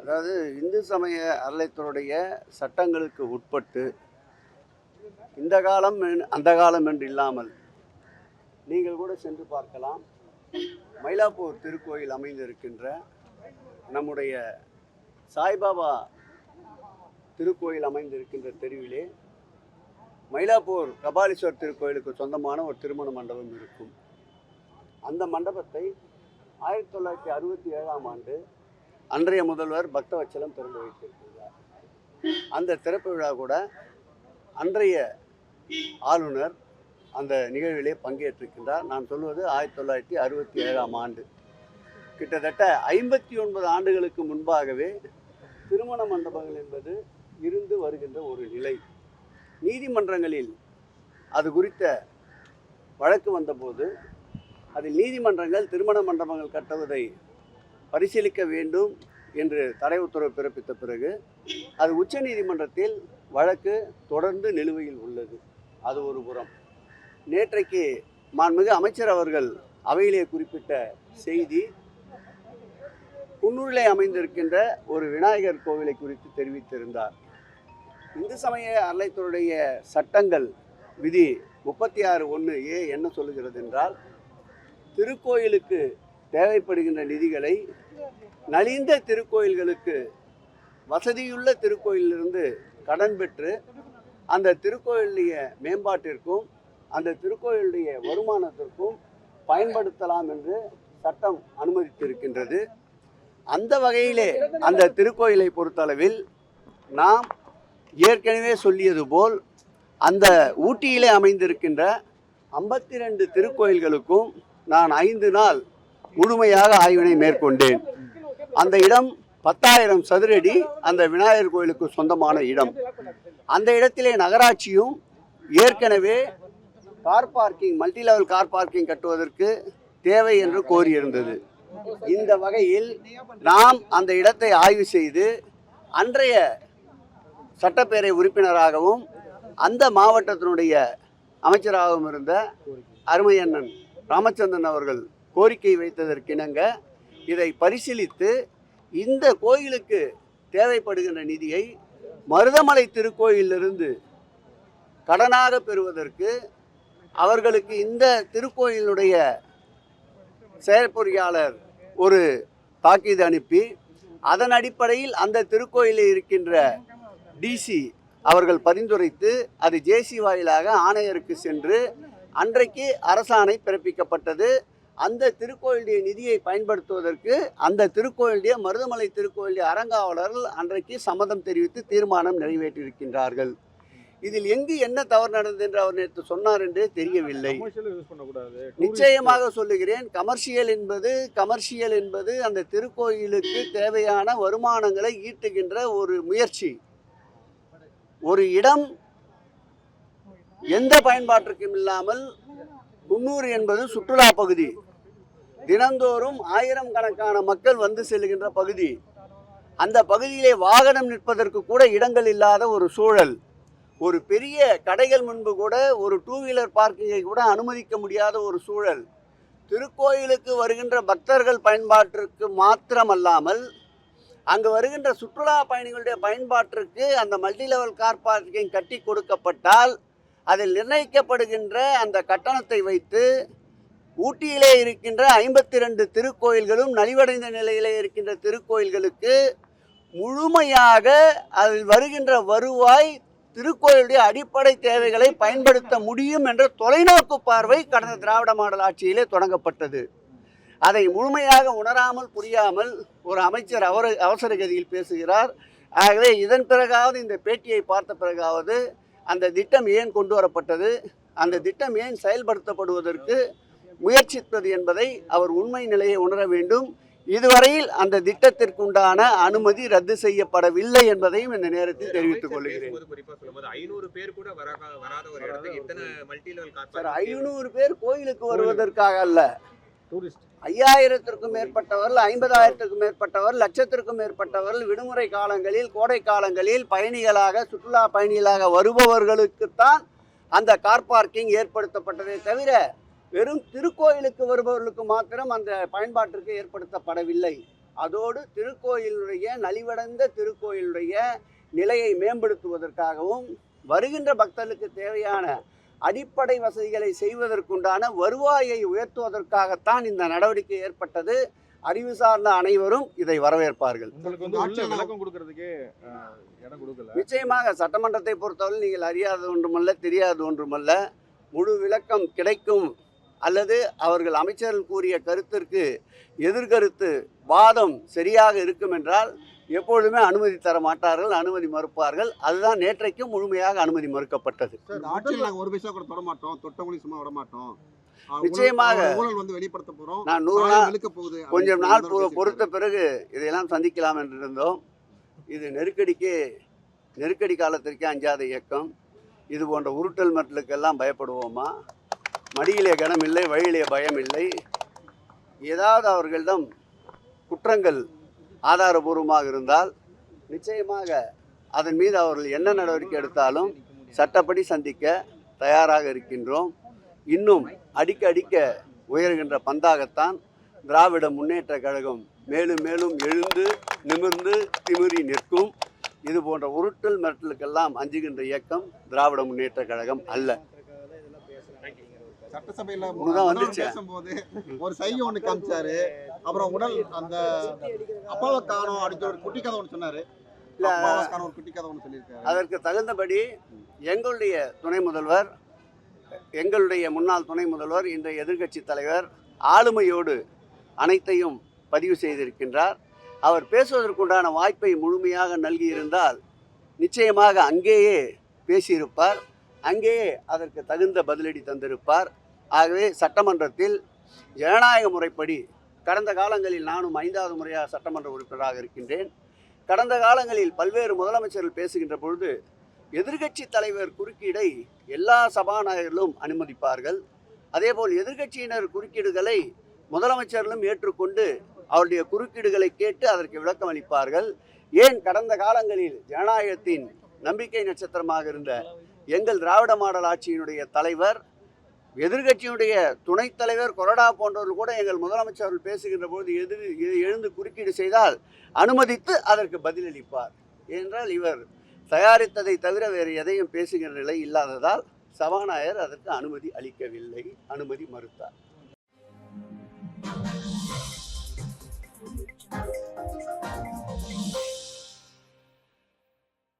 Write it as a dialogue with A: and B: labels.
A: அதாவது இந்து சமய அறநிலையத்துறையுடைய சட்டங்களுக்கு உட்பட்டு இந்த காலம் அந்த காலம் என்று இல்லாமல் நீங்கள் கூட சென்று பார்க்கலாம். மயிலாப்பூர் திருக்கோயில் அமைந்திருக்கின்ற நம்முடைய சாய்பாபா திருக்கோயில் அமைந்திருக்கின்ற தெருவிலே மயிலாப்பூர் கபாலீஸ்வர் திருக்கோயிலுக்கு சொந்தமான ஒரு திருமண மண்டபம் இருக்கும். அந்த மண்டபத்தை 1967ஆம் ஆண்டு அன்றைய முதல்வர் பக்தவச்சலம் திறந்து வைத்திருக்கிறார். அந்த திறப்பு விழா கூட அன்றைய ஆளுநர் அந்த நிகழ்விலே பங்கேற்றிருக்கின்றார். நான் சொல்வது 1967ஆம் ஆண்டு. கிட்டத்தட்ட 59 ஆண்டுகளுக்கு முன்பாகவே திருமண மண்டபங்கள் என்பது இருந்து வருகின்ற ஒரு நிலை. நீதிமன்றங்களில் அது குறித்த வழக்கு வந்தபோது அதில் நீதிமன்றங்கள் திருமண மண்டபங்கள் கட்டுவதை பரிசீலிக்க வேண்டும் என்று தடை உத்தரவு பிறப்பித்த பிறகு அது உச்ச நீதிமன்றத்தில் வழக்கு தொடர்ந்து நிலுவையில் உள்ளது. அது ஒரு புறம். நேற்றைக்கு மாண்புமிகு அமைச்சர் அவர்கள் அவையிலே குறிப்பிட்ட செய்தி குன்னூரிலே அமைந்திருக்கின்ற ஒரு விநாயகர் கோவிலை குறித்து தெரிவித்திருந்தார். இந்து சமய அறநிலையத்துறையுடைய சட்டங்கள் விதி 36(1)A என்ன சொல்லுகிறது என்றால், திருக்கோயிலுக்கு தேவைப்படுகின்ற நிதிகளை நலிந்த திருக்கோயில்களுக்கு வசதியுள்ள திருக்கோயிலிருந்து கடன் பெற்று அந்த திருக்கோயிலுடைய மேம்பாட்டிற்கும் அந்த திருக்கோயிலுடைய வருமானத்திற்கும் பயன்படுத்தலாம் என்று சட்டம் அனுமதித்திருக்கின்றது. அந்த வகையிலே அந்த திருக்கோயிலை பொறுத்தளவில் நாம் ஏற்கனவே சொல்லியது போல் அந்த ஊட்டியிலே அமைந்திருக்கின்ற 52 திருக்கோயில்களுக்கும் நான் 5 நாள் முழுமையாக ஆய்வினை மேற்கொண்டேன். அந்த இடம் 10,000 சதுரடி அந்த விநாயகர் கோயிலுக்கு சொந்தமான இடம். அந்த இடத்திலே நகராட்சியும் ஏற்கனவே car parking, multi level car parking கட்டுவதற்கு தேவை என்று கோரியிருந்தது. இந்த வகையில் நாம் அந்த இடத்தை ஆய்வு செய்து அன்றைய சட்டப்பேரவை உறுப்பினராகவும் அந்த மாவட்டத்தினுடைய அமைச்சராகவும் இருந்த அருமையண்ணன் ராமச்சந்திரன் அவர்கள் கோரிக்கை வைத்ததற்கிணங்க இதை பரிசீலித்து இந்த கோயிலுக்கு தேவைப்படுகின்ற நிதியை மருதமலை திருக்கோயிலிருந்து கடனாக பெறுவதற்கு அவர்களுக்கு இந்த திருக்கோயிலுடைய செயற்பொறியாளர் ஒரு தாக்கீது அனுப்பி அதன் அடிப்படையில் அந்த திருக்கோயிலில் இருக்கின்ற டிசி அவர்கள் பரிந்துரைத்து அது ஜேசி வாயிலாக ஆணையருக்கு சென்று அன்றைக்கு அரசாணை பிறப்பிக்கப்பட்டது. அந்த திருக்கோயிலுடைய நிதியை பயன்படுத்துவதற்கு அந்த திருக்கோயிலுடைய மருதமலை திருக்கோயிலுடைய அறங்காவலர்கள் அன்றைக்கு சம்மதம் தெரிவித்து தீர்மானம் நிறைவேற்றியிருக்கின்றார்கள். இதில் எங்கு என்ன தவறு நடந்தது என்று அவர் நேற்று சொன்னார் என்றே தெரியவில்லை. நிச்சயமாக சொல்லுகிறேன், கமர்ஷியல் என்பது அந்த திருக்கோயிலுக்கு தேவையான வருமானங்களை ஈட்டுகின்ற ஒரு முயற்சி. ஒரு இடம் எந்த பயன்பாட்டிற்கும் இல்லாமல் குன்னூர் என்பது சுற்றுலா பகுதி, தினந்தோறும் 1000 கணக்கான மக்கள் வந்து செல்லுகின்ற பகுதி. அந்த பகுதியிலே வாகனம் நிற்பதற்கு கூட இடங்கள் இல்லாத ஒரு சூழல். ஒரு பெரிய கடைகள் முன்பு கூட ஒரு 2 வீலர் பார்க்கிங்கை கூட அனுமதிக்க முடியாத ஒரு சூழல். திருக்கோயிலுக்கு வருகின்ற பக்தர்கள் பயன்பாட்டிற்கு மாத்திரமல்லாமல் அங்கு வருகின்ற சுற்றுலா பயணிகளுடைய பயன்பாட்டிற்கு அந்த மல்டி லெவல் கார் பார்க்கிங் கட்டி கொடுக்கப்பட்டால் அதில் நிர்ணயிக்கப்படுகின்ற அந்த கட்டணத்தை வைத்து ஊட்டியிலே இருக்கின்ற 52 திருக்கோயில்களும் நலிவடைந்த நிலையிலே இருக்கின்ற திருக்கோயில்களுக்கு முழுமையாக அதில் வருகின்ற வருவாய் திருக்கோயிலுடைய அடிப்படை தேவைகளை பயன்படுத்த முடியும் என்ற தொலைநோக்கு பார்வை கடந்த திராவிட மாடல் ஆட்சியிலே தொடங்கப்பட்டது. அதை முழுமையாக உணராமல் புரியாமல் ஒரு அமைச்சர் அவசர கதியில் பேசுகிறார். ஆகவே இதன் பிறகாவது, இந்த பேட்டியை பார்த்த பிறகாவது அந்த திட்டம் ஏன் கொண்டு வரப்பட்டது, அந்த திட்டம் ஏன் செயல்படுத்தப்படுவதற்கு முயற்சித்தது என்பதை அவர் உண்மை நிலையை உணர வேண்டும். இதுவரையில் அந்த திட்டத்திற்குண்டான அனுமதி ரத்து செய்யப்படவில்லை என்பதையும் இந்த நேரத்தில் தெரிவித்துக் கொள்கிறேன். 500 பேர் கோயிலுக்கு வருவதற்காக அல்ல, 5000த்திற்கும் மேற்பட்டவர்கள், 50,000த்திற்கும் மேற்பட்டவர்கள், லட்சத்திற்கும் மேற்பட்டவர்கள் விடுமுறை காலங்களில், கோடை காலங்களில் பயணிகளாக, சுற்றுலா பயணிகளாக வருபவர்களுக்குத்தான் அந்த கார் பார்க்கிங் ஏற்படுத்தப்பட்டதே தவிர வெறும் திருக்கோயிலுக்கு வருபவர்களுக்கு மாத்திரம் அந்த பயன்பாட்டிற்கு ஏற்படுத்தப்படவில்லை. அதோடு திருக்கோயிலுடைய நலிவடைந்த திருக்கோயிலுடைய நிலையை மேம்படுத்துவதற்காகவும் வருகின்ற பக்தர்களுக்கு தேவையான அடிப்படை வசதிகளை செய்வதற்குண்டான வருவாயை உயர்த்துவதற்காகத்தான் இந்த நடவடிக்கை ஏற்பட்டது. அறிவு சார்ந்த அனைவரும் இதை வரவேற்பார்கள். நிச்சயமாக சட்டமன்றத்தை பொறுத்தவரை நீங்கள் அறியாத ஒன்றுமல்ல, தெரியாத ஒன்றுமல்ல. முழு விளக்கம் கிடைக்கும் அல்லது அவர்கள் அமைச்சர்கள் கூறிய கருத்திற்கு எதிர்கருத்து வாதம் சரியாக இருக்கும் என்றால் எப்பொழுதுமே அனுமதி தர மாட்டார்கள், அனுமதி மறுப்பார்கள். அதுதான் நேற்றைக்கும் முழுமையாக அனுமதி மறுக்கப்பட்டது.
B: ஒரு பைசா கூட தொட மாட்டோம், தொட்டவங்களையும் சும்மா விட மாட்டோம்.
A: நிச்சயமாக
B: வெளிப்படுத்த போறோம்.
A: நான் 100 நாள் கொஞ்சம் நாள் பொறுத்த பிறகு இதையெல்லாம் சந்திக்கலாம் என்று இருந்தோம். இது நெருக்கடி காலத்திற்கே அஞ்சாத இயக்கம். இது போன்ற உருட்டல் மட்டலுக்கெல்லாம் பயப்படுவோமா? மடியிலே கனம் இல்லை, வழியிலே பயம் இல்லை. ஏதாவது அவர்களிடம் குற்றங்கள் ஆதாரபூர்வமாக இருந்தால் நிச்சயமாக அதன் மீது அவர்கள் என்ன நடவடிக்கை எடுத்தாலும் சட்டப்படி சந்திக்க தயாராக இருக்கின்றோம். இன்னும் அடிக்க உயர்கின்ற பந்தாகத்தான் திராவிட முன்னேற்ற கழகம் மேலும் மேலும் எழுந்து நிமிர்ந்து திமிரி நிற்கும். இது போன்ற உருட்டல் மிரட்டலுக்கெல்லாம் அஞ்சுகின்ற இயக்கம் திராவிட முன்னேற்ற கழகம் அல்ல.
B: சட்டசபையில பேசும்போது ஒரு சைகை ஒண்ணு காமிச்சாரு. அப்புறம் உடல் அந்த அப்பாவை காணோம் அப்படின்னு ஒரு குட்டி கதை ஒன்று சொன்னாரு. ஒரு குட்டி கதை ஒன்று சொல்லியிருக்காரு.
A: அதற்கு தகுந்தபடி எங்களுடைய துணை முதல்வர், எங்களுடைய முன்னாள் துணை முதல்வர், இன்றைய எதிர்க்கட்சி தலைவர் ஆளுமையோடு அனைத்தையும் பதிவு செய்திருக்கின்றார். அவர் பேசுவதற்குண்டான வாய்ப்பை முழுமையாக நல்கியிருந்தால் நிச்சயமாக அங்கேயே பேசியிருப்பார், அங்கேயே அதற்கு தகுந்த பதிலடி தந்திருப்பார். ஆகவே சட்டமன்றத்தில் ஜனநாயக முறைப்படி கடந்த காலங்களில் நானும் 5வது முறையாக சட்டமன்ற உறுப்பினராக இருக்கின்றேன். கடந்த காலங்களில் பல்வேறு முதலமைச்சர்கள் பேசுகின்ற பொழுது எதிர்க்கட்சி தலைவர் குறுக்கீடை எல்லா சபாநாயகர்களும் அனுமதிப்பார்கள். அதேபோல் எதிர்க்கட்சியினர் குறுக்கீடுகளை முதலமைச்சர்களும் ஏற்றுக்கொண்டு அவருடைய குறுக்கீடுகளை கேட்டு அதற்கு விளக்கம் அளிப்பார்கள். ஏன் கடந்த காலங்களில் ஜனநாயகத்தின் நம்பிக்கை நட்சத்திரமாக இருந்த எங்கள் திராவிட மாடல் ஆட்சியினுடைய தலைவர், எதிர்கட்சியினுடைய துணைத் தலைவர், கொறடா போன்றவர்கள் கூட எங்கள் முதலமைச்சர்கள் பேசுகின்ற போது எழுந்து குறுக்கீடு செய்தால் அனுமதித்து அதற்கு பதிலளிப்பார். ஏனென்றால் இவர் தயாரித்ததை தவிர வேறு எதையும் பேசுகிற நிலை இல்லாததால் சபாநாயகர் அதற்கு அனுமதி அளிக்கவில்லை, அனுமதி மறுத்தார்.